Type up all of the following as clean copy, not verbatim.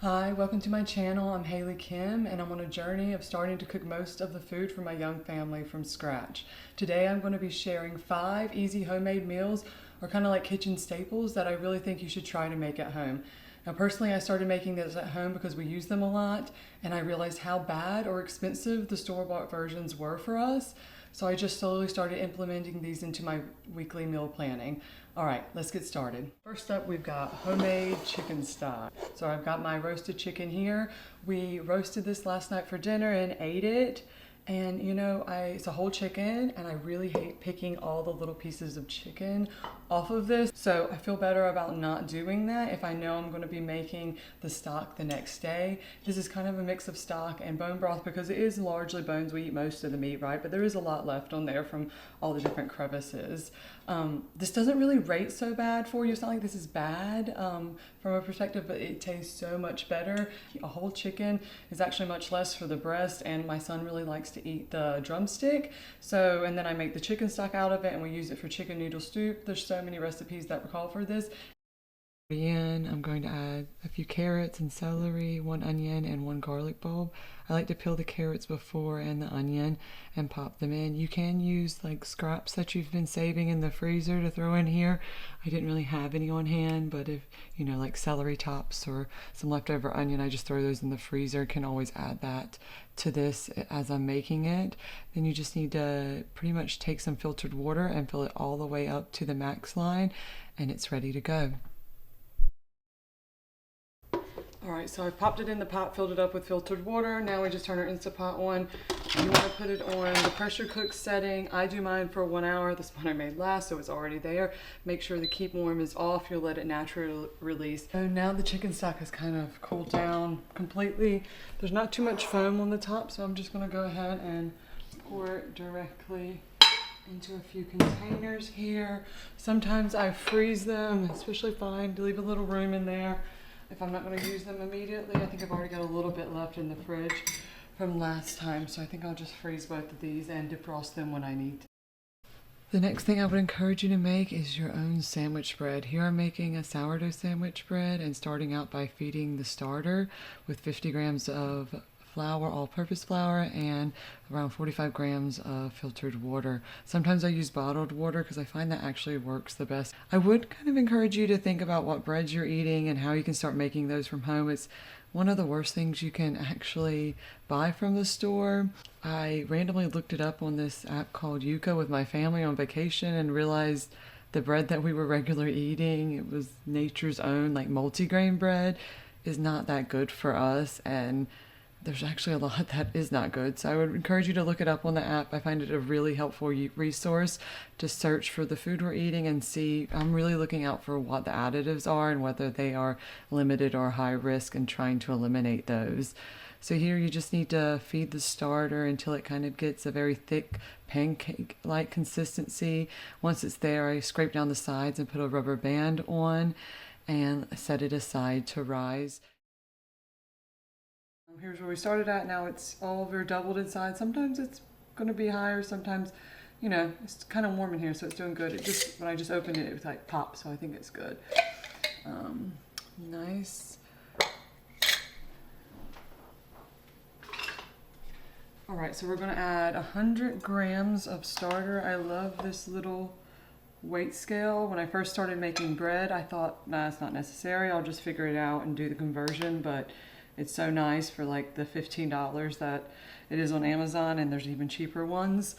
Hi, welcome to my channel. I'm Haley Kim and I'm on a journey of starting to cook most of the food for my young family from scratch. Today I'm going to be sharing 5 easy homemade meals or kind of like kitchen staples that I really think you should try to make at home. Now personally I started making this at home because we use them a lot and I realized how bad or expensive the store-bought versions were for us. So I just slowly started implementing these into my weekly meal planning. All right, let's get started. First up, we've got homemade chicken stock. So I've got my roasted chicken here. We roasted this last night for dinner and ate it. And you know, it's a whole chicken and I really hate picking all the little pieces of chicken off of this. So I feel better about not doing that if I know I'm going to be making the stock the next day. This is kind of a mix of stock and bone broth because it is largely bones. We eat most of the meat, right? But there is a lot left on there from all the different crevices. This doesn't really rate so bad for you. It's not like this is bad from a perspective, but it tastes so much better. A whole chicken is actually much less for the breast, and my son really likes to eat the drumstick. So, and then I make the chicken stock out of it and we use it for chicken noodle soup. There's so many recipes that call for this. I'm going to add a few carrots and celery, 1 onion and 1 garlic bulb. I like to peel the carrots before and the onion and pop them in. You can use like scraps that you've been saving in the freezer to throw in here. I didn't really have any on hand, but if you know, like celery tops or some leftover onion, I just throw those in the freezer. Can always add that to this as I'm making it. Then you just need to pretty much take some filtered water and fill it all the way up to the max line and it's ready to go. All right, so I've popped it in the pot, filled it up with filtered water. Now we just turn our Instant Pot on. You want to put it on the pressure cook setting. I do mine for 1 hour. This one I made last, so it's already there. Make sure the keep warm is off. You'll let it naturally release. So now the chicken stock has kind of cooled down completely. There's not too much foam on the top, so I'm just going to go ahead and pour it directly into a few containers here. Sometimes I freeze them, especially fine to leave a little room in there if I'm not going to use them immediately. I think I've already got a little bit left in the fridge from last time, so I think I'll just freeze both of these and defrost them when I need to. The next thing I would encourage you to make is your own sandwich bread. Here I'm making a sourdough sandwich bread and starting out by feeding the starter with 50 grams of flour, all-purpose flour, and around 45 grams of filtered water. Sometimes I use bottled water because I find that actually works the best. I would kind of encourage you to think about what breads you're eating and how you can start making those from home. It's one of the worst things you can actually buy from the store. I randomly looked it up on this app called Yuka with my family on vacation and realized the bread that we were regularly eating, it was nature's own like multigrain bread, is not that good for us, and there's actually a lot that is not good. So I would encourage you to look it up on the app. I find it a really helpful resource to search for the food we're eating and see. I'm really looking out for what the additives are and whether they are limited or high risk and trying to eliminate those. So here you just need to feed the starter until it kind of gets a very thick pancake-like consistency. Once it's there, I scrape down the sides and put a rubber band on and set it aside to rise. Here's where we started at. Now it's all over doubled inside. Sometimes it's going to be higher. Sometimes, you know, it's kind of warm in here, so it's doing good. It just, when I just opened it, it was like pop, so I think it's good. Nice. All right, so we're going to add 100 grams of starter. I love this little weight scale. When I first started making bread, I thought, nah, it's not necessary. I'll just figure it out and do the conversion, but it's so nice for like the $15 that it is on Amazon, and there's even cheaper ones.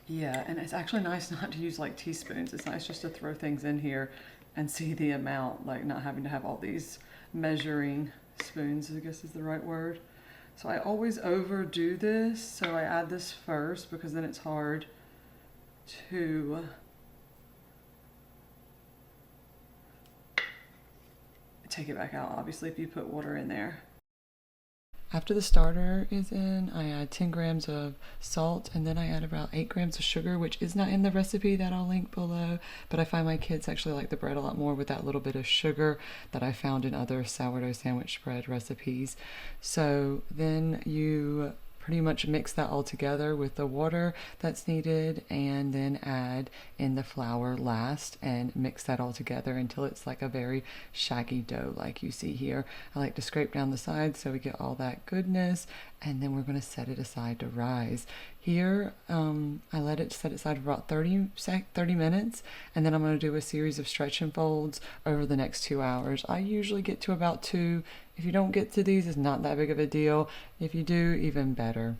Yeah, and it's actually nice not to use like teaspoons. It's nice just to throw things in here and see the amount, like not having to have all these measuring spoons, I guess is the right word. So I always overdo this, so I add this first because then it's hard to take it back out, obviously, if you put water in there. After the starter is in, I add 10 grams of salt, and then I add about 8 grams of sugar, which is not in the recipe that I'll link below, but I find my kids actually like the bread a lot more with that little bit of sugar that I found in other sourdough sandwich bread recipes. So then you pretty much mix that all together with the water that's needed, and then add in the flour last and mix that all together until it's like a very shaggy dough like you see here. I like to scrape down the sides so we get all that goodness, and then we're going to set it aside to rise. Here, I let it set aside for about 30 minutes, and then I'm going to do a series of stretch and folds over the next 2 hours. I usually get to about 2. If you don't get to these, it's not that big of a deal. If you do, even better.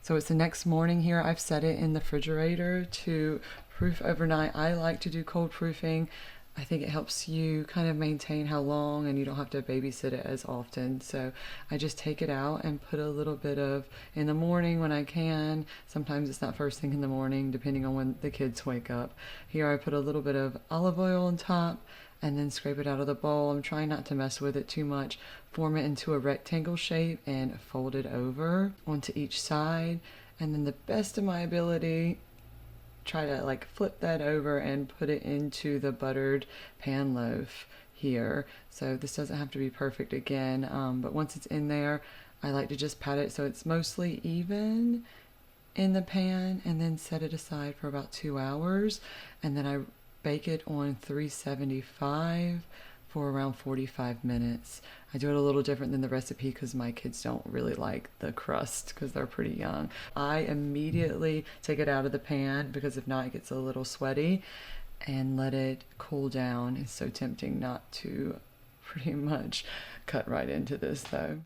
So it's the next morning here. I've set it in the refrigerator to proof overnight. I like to do cold proofing. I think it helps you kind of maintain how long, and you don't have to babysit it as often. So I just take it out and put a little bit of, in the morning when I can, sometimes it's not first thing in the morning depending on when the kids wake up. Here I put a little bit of olive oil on top and then scrape it out of the bowl. I'm trying not to mess with it too much. Form it into a rectangle shape and fold it over onto each side, and then the best of my ability, try to like flip that over and put it into the buttered pan loaf here. So this doesn't have to be perfect again, but once it's in there, I like to just pat it so it's mostly even in the pan, and then set it aside for about 2 hours, and then I bake it on 375 for around 45 minutes. I do it a little different than the recipe because my kids don't really like the crust because they're pretty young. I immediately take it out of the pan because if not, it gets a little sweaty, and let it cool down. It's so tempting not to pretty much cut right into this though.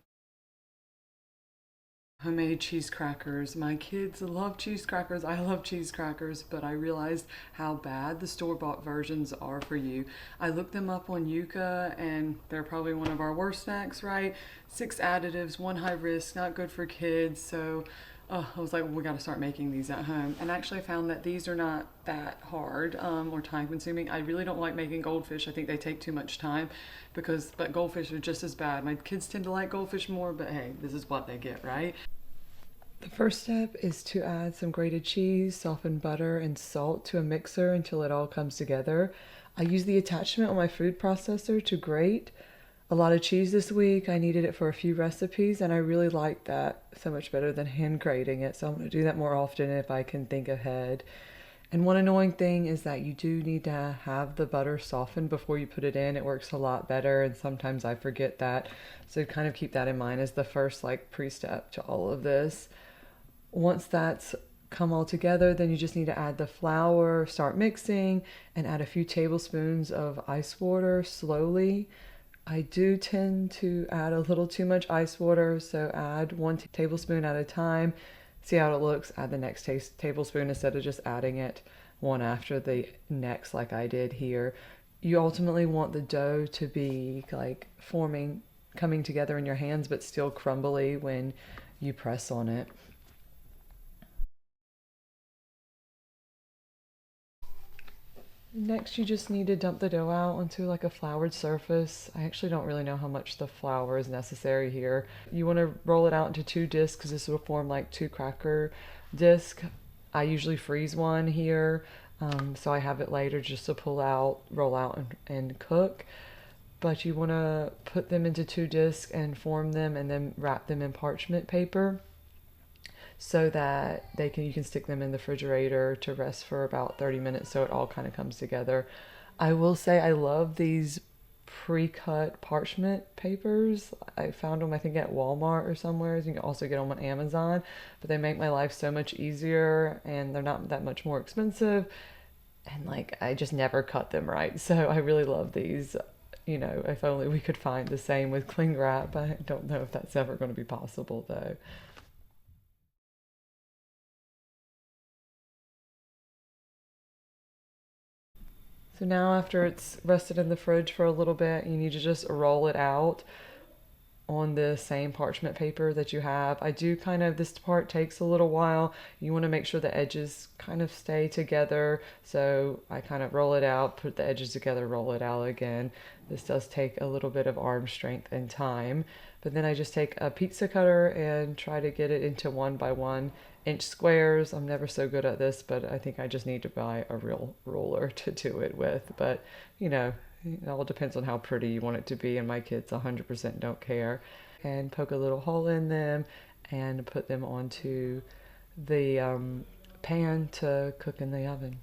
Homemade cheese crackers. My kids love cheese crackers. I love cheese crackers, but I realized how bad the store-bought versions are for you. I looked them up on Yuka, and they're probably one of our worst snacks, right? 6 additives, 1 high risk, not good for kids. So I was like, well, we got to start making these at home. And actually I found that these are not that hard or time consuming. I really don't like making goldfish. I think they take too much time but goldfish are just as bad. My kids tend to like goldfish more, but hey, this is what they get, right? The first step is to add some grated cheese, softened butter, and salt to a mixer until it all comes together. I use the attachment on my food processor to grate a lot of cheese this week. I needed it for a few recipes, and I really like that so much better than hand grating it. So I'm going to do that more often if I can think ahead. And one annoying thing is that you do need to have the butter softened before you put it in. It works a lot better, and sometimes I forget that. So kind of keep that in mind as the first like pre-step to all of this. Once that's come all together, then you just need to add the flour, start mixing, and add a few tablespoons of ice water slowly. I do tend to add a little too much ice water, so add 1 tablespoon at a time. See how it looks, add the next tablespoon instead of just adding it one after the next like I did here. You ultimately want the dough to be like coming together in your hands, but still crumbly when you press on it. Next, you just need to dump the dough out onto like a floured surface. I actually don't really know how much the flour is necessary here. You want to roll it out into 2 discs because this will form like 2 cracker discs. I usually freeze one here, so I have it later just to pull out, roll out, and cook. But you want to put them into 2 discs and form them, and then wrap them in parchment paper, so that you can stick them in the refrigerator to rest for about 30 minutes so it all kind of comes together. I will say I love these pre-cut parchment papers. I found them I think at Walmart or somewhere. You can also get them on Amazon, but they make my life so much easier, and they're not that much more expensive, and like I just never cut them right. So I really love these. You know, if only we could find the same with cling wrap. I don't know if that's ever going to be possible though. So now after it's rested in the fridge for a little bit, you need to just roll it out on the same parchment paper that you have. This part takes a little while. You want to make sure the edges kind of stay together. So I kind of roll it out, put the edges together, roll it out again. This does take a little bit of arm strength and time. But then I just take a pizza cutter and try to get it into 1 by 1 inch squares. I'm never so good at this, but I think I just need to buy a real ruler to do it with. But you know, it all depends on how pretty you want it to be, and my kids 100% don't care. And poke a little hole in them and put them onto the pan to cook in the oven.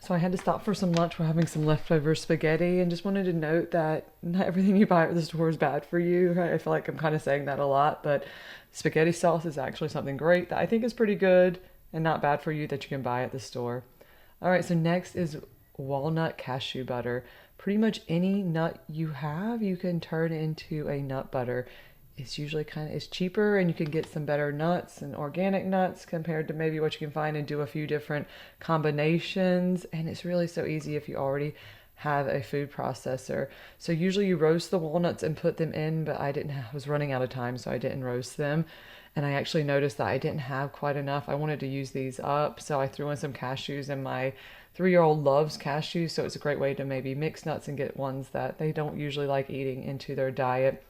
So I had to stop for some lunch. We're having some leftover spaghetti, and just wanted to note that not everything you buy at the store is bad for you. I feel like I'm kind of saying that a lot, but spaghetti sauce is actually something great that I think is pretty good and not bad for you that you can buy at the store. All right, so next is walnut cashew butter. Pretty much any nut you have, you can turn into a nut butter. It's usually it's cheaper, and you can get some better nuts and organic nuts compared to maybe what you can find, and do a few different combinations. And it's really so easy if you already have a food processor. So usually you roast the walnuts and put them in, but I was running out of time, so I didn't roast them. And I actually noticed that I didn't have quite enough. I wanted to use these up, so I threw in some cashews, and my 3-year-old loves cashews, so it's a great way to maybe mix nuts and get ones that they don't usually like eating into their diet.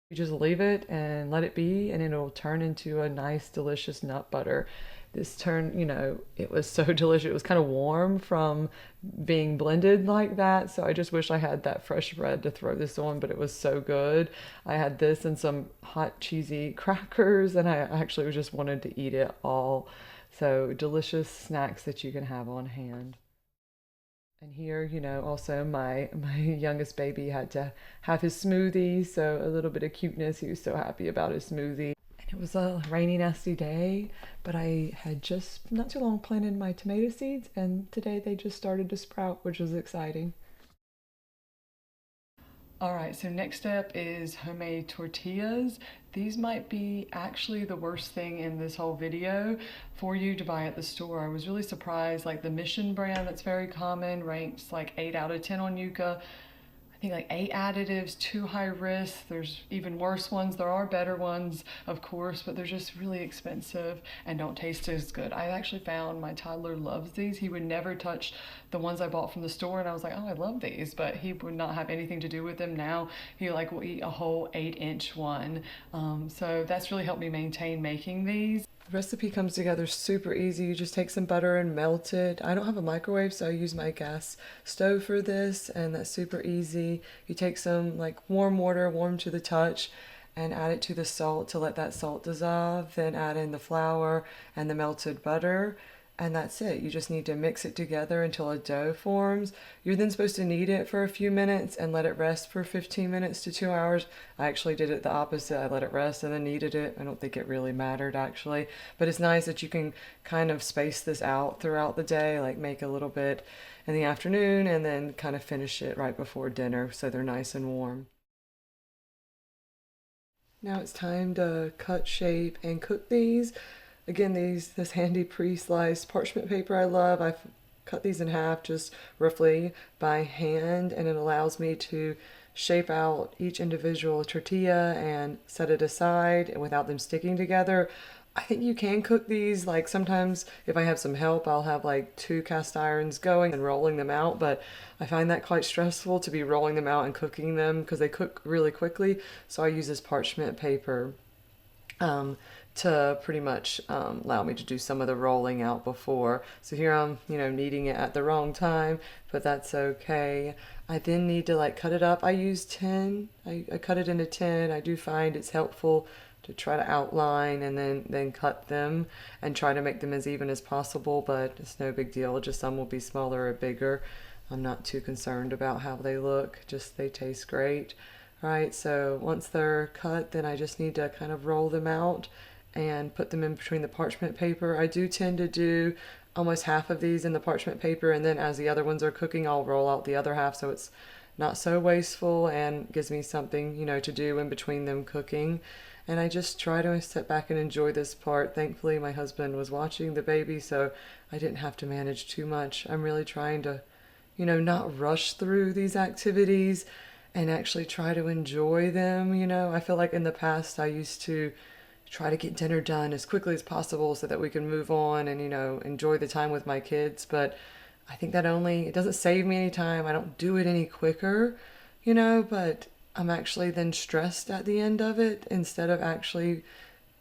You just leave it and let it be, and it'll turn into a nice, delicious nut butter. It was so delicious. It was kind of warm from being blended like that, so I just wish I had that fresh bread to throw this on, but it was so good. I had this and some hot, cheesy crackers, and I actually just wanted to eat it all. So delicious snacks that you can have on hand. And here, also my youngest baby had to have his smoothie, so a little bit of cuteness. He was so happy about his smoothie. And it was a rainy, nasty day, but I had just not too long planted my tomato seeds, and today they just started to sprout, which was exciting. All right, so next step is homemade tortillas. These might be actually the worst thing in this whole video for you to buy at the store. I was really surprised, like the Mission brand that's very common ranks like 8 out of 10 on Yuka. I think like 8 additives, too high risk. There's even worse ones. There are better ones, of course, but they're just really expensive and don't taste as good. I actually found my toddler loves these. He would never touch the ones I bought from the store, and I was like, oh, I love these, but he would not have anything to do with them. Now he will eat a whole 8-inch one. So that's really helped me maintain making these. The recipe comes together super easy. You just take some butter and melt it. I don't have a microwave, so I use my gas stove for this, and that's super easy. You take some warm water, warm to the touch, and add it to the salt to let that salt dissolve. Then add in the flour and the melted butter, and that's it. You just need to mix it together until a dough forms. You're then supposed to knead it for a few minutes and let it rest for 15 minutes to 2 hours. I actually did it the opposite. I let it rest and then kneaded it. I don't think it really mattered actually, but it's nice that you can kind of space this out throughout the day, like make a little bit in the afternoon and then kind of finish it right before dinner so they're nice and warm. Now it's time to cut, shape, and cook these. Again, this handy pre-sliced parchment paper I love. I've cut these in half just roughly by hand, and it allows me to shape out each individual tortilla and set it aside without them sticking together. I think you can cook these, like sometimes if I have some help, I'll have like 2 cast irons going and rolling them out, but I find that quite stressful to be rolling them out and cooking them because they cook really quickly. So I use this parchment paper to pretty much allow me to do some of the rolling out before. So here I'm, kneading it at the wrong time, but that's okay. I then need to cut it up. I use tin. I cut it into tin. I do find it's helpful to try to outline and then cut them and try to make them as even as possible, but it's no big deal. Just some will be smaller or bigger. I'm not too concerned about how they look, just they taste great. All right, so once they're cut, then I just need to kind of roll them out and put them in between the parchment paper. I do tend to do almost half of these in the parchment paper, and then as the other ones are cooking, I'll roll out the other half so it's not so wasteful and gives me something, to do in between them cooking. And I just try to sit back and enjoy this part. Thankfully, my husband was watching the baby, so I didn't have to manage too much. I'm really trying to, not rush through these activities and actually try to enjoy them. I feel like in the past I used to try to get dinner done as quickly as possible so that we can move on and, enjoy the time with my kids. But I think that it doesn't save me any time. I don't do it any quicker, but I'm actually then stressed at the end of it instead of actually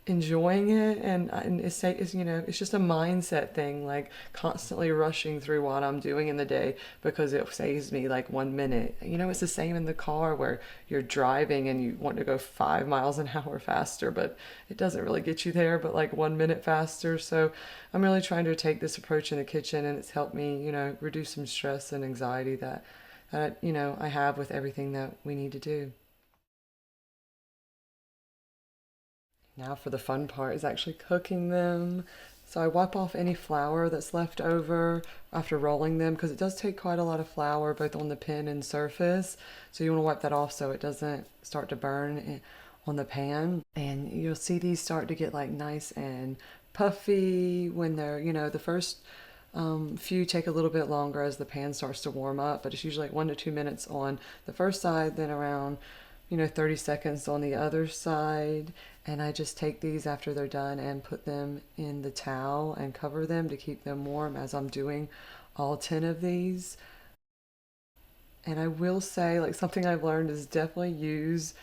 enjoying it, and it's you know, it's just a mindset thing, like constantly rushing through what I'm doing in the day because it saves me like 1 minute. You know, it's the same in the car where you're driving and you want to go 5 miles an hour faster, but it doesn't really get you there, but like 1 minute faster. So I'm really trying to take this approach in the kitchen, and it's helped me, you know, reduce some stress and anxiety that you know, I have with everything that we need to do. Now for the fun part is actually cooking them. So I wipe off any flour that's left over after rolling them because it does take quite a lot of flour both on the pan and surface. So you want to wipe that off so it doesn't start to burn on the pan. And you'll see these start to get like nice and puffy when they're, you know, the first few take a little bit longer as the pan starts to warm up, but it's usually like 1 to 2 minutes on the first side, then around, you know, 30 seconds on the other side. And I just take these after they're done and put them in the towel and cover them to keep them warm as I'm doing all 10 of these. And I will say, like, something I've learned is definitely use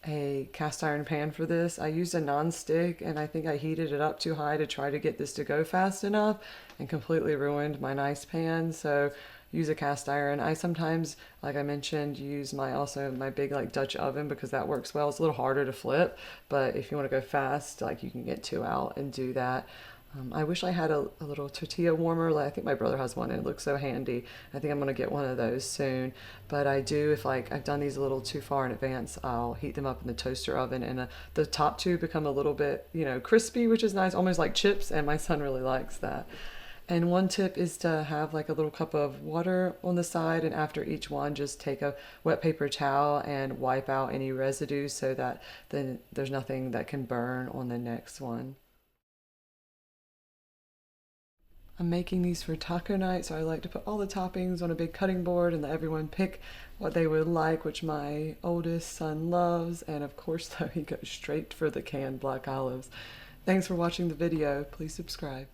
a cast iron pan for this. I used a non-stick and I think I heated it up too high to try to get this to go fast enough and completely ruined my nice pan. So use a cast iron. I sometimes, like I mentioned, use my big like Dutch oven because that works well. It's a little harder to flip, but if you want to go fast, like you can get two out and do that. I wish I had a little tortilla warmer. Like, I think my brother has one and it looks so handy. I think I'm gonna get one of those soon. But I do, if like I've done these a little too far in advance, I'll heat them up in the toaster oven, and the top two become a little bit, you know, crispy, which is nice, almost like chips, and my son really likes that. And one tip is to have like a little cup of water on the side, and after each one, just take a wet paper towel and wipe out any residue so that then there's nothing that can burn on the next one. I'm making these for taco night, so I like to put all the toppings on a big cutting board and let everyone pick what they would like, which my oldest son loves. And of course, though, he goes straight for the canned black olives. Thanks for watching the video. Please subscribe.